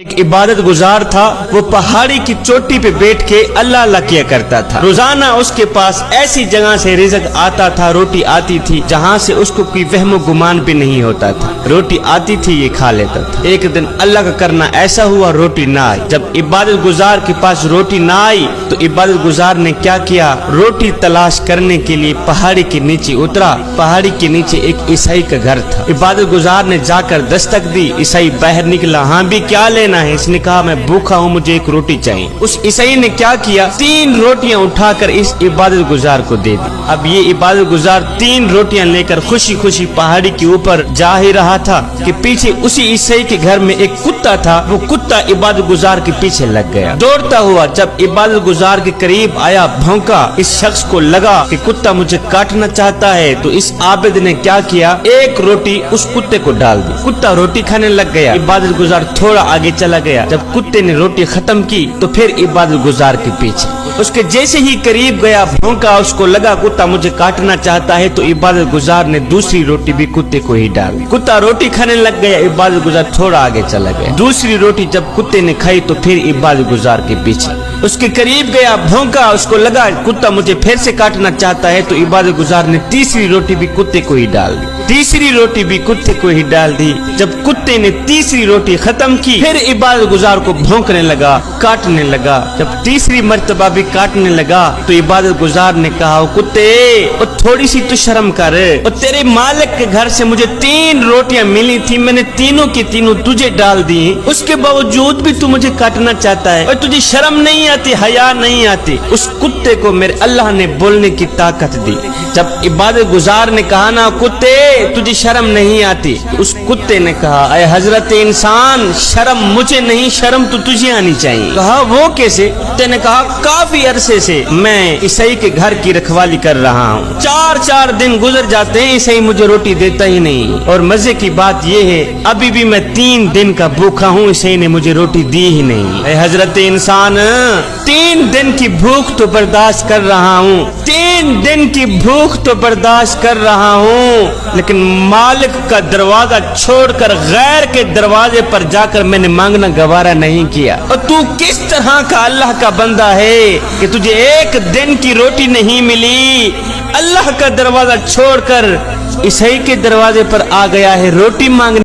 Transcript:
ایک عبادت گزار تھا، وہ پہاڑی کی چوٹی پہ بیٹھ کے اللہ اللہ کیا کرتا تھا۔ روزانہ اس کے پاس ایسی جگہ سے رزق آتا تھا، روٹی آتی تھی جہاں سے اس کو کوئی وہم و گمان بھی نہیں ہوتا تھا۔ روٹی آتی تھی، یہ کھا لیتا تھا۔ ایک دن اللہ کا کرنا ایسا ہوا، روٹی نہ آئی۔ جب عبادت گزار کے پاس روٹی نہ آئی تو عبادت گزار نے کیا کیا، روٹی تلاش کرنے کے لیے پہاڑی کے نیچے اترا۔ پہاڑی کے نیچے ایک عیسائی کا گھر تھا۔ عبادت گزار نے جا کر دستک دی، عیسائی باہر نکلا۔ ہاں بھی کیا لینا ہے؟ اس نے کہا میں بھوکا ہوں، مجھے ایک روٹی چاہیے۔ اس عیسائی نے کیا کیا، 3 روٹیاں اٹھا کر اس عبادت گزار کو دے دی۔ اب یہ عبادت گزار 3 روٹیاں لے کر خوشی خوشی پہاڑی کے اوپر جا ہی رہا تھا کہ پیچھے اسی عیسائی کے گھر میں ایک کتا تھا۔ وہ کتا عبادت گزار کے پیچھے لگ گیا، دوڑتا ہوا جب عبادت گزار کے قریب آیا، بھونکا۔ اس شخص کو لگا کہ کتا مجھے کاٹنا چاہتا ہے، تو اس عابد نے کیا کیا، ایک روٹی اس کتے کو ڈال دی۔ کتا روٹی کھانے لگ گیا۔ عبادت گزار تھوڑا آگے چلا گیا۔ جب کتے نے روٹی ختم کی تو پھر عبادت گزار کے پیچھے، اس کے جیسے ہی قریب گیا، بھونکا، اس کو لگا کتا مجھے کاٹنا چاہتا ہے، تو عبادت گزار نے دوسری روٹی بھی کتے کو ہی ڈال دی۔ کتا روٹی کھانے لگ گیا، عبادت گزار تھوڑا آگے چلا گیا۔ دوسری روٹی جب کتے نے کھائی تو پھر عبادت گزار کے پیچھے، اس کے قریب گیا، بھونکا، اس کو لگا کتا مجھے پھر سے کاٹنا چاہتا ہے، تو عبادت گزار نے تیسری روٹی بھی کتے کو ہی ڈال دی۔ تیسری روٹی بھی کتے کو ہی ڈال دی۔ جب کتے نے تیسری روٹی ختم کی، پھر عبادت گزار کو بھونکنے لگا، کاٹنے لگا۔ جب تیسری مرتبہ بھی کاٹنے لگا تو عبادت گزار نے کہا، او کتے، او تھوڑی سی تو شرم کر، او تیرے مالک کے گھر سے مجھے 3 روٹیاں ملی تھی، میں نے تینوں کی تینوں تجھے ڈال دی، اس کے باوجود بھی تو مجھے کاٹنا چاہتا ہے، اور تجھے شرم نہیں آتی، حیا نہیں آتی۔ اس کتے کو میرے اللہ نے بولنے کی طاقت دی۔ جب عبادت گزار نے کہا نا، کتے تجھے شرم نہیں آتی، اس کتے نے کہا، اے حضرت انسان، شرم مجھے نہیں، شرم تو تجھے آنی چاہیے۔ کہا وہ کیسے؟ کتے نے کہا کافی عرصے سے میں عیسائی کے گھر کی رکھوالی کر رہا ہوں، 4 دن گزر جاتے ہیں، عیسائی مجھے روٹی دیتا ہی نہیں، اور مزے کی بات یہ ہے ابھی بھی میں 3 دن کا بھوکا ہوں، عیسائی نے مجھے روٹی دی ہی نہیں۔ اے حضرت انسان، 3 دن کی بھوک تو برداشت کر رہا ہوں، 3 دن کی بھوک تو برداشت کر رہا ہوں، لیکن مالک کا دروازہ چھوڑ کر غیر کے دروازے پر جا کر میں نے مانگنا گوارا نہیں کیا۔ اور تو کس طرح کا اللہ کا بندہ ہے کہ تجھے 1 دن کی روٹی نہیں ملی، اللہ کا دروازہ چھوڑ کر عیسائی کے دروازے پر آ گیا ہے روٹی مانگنے۔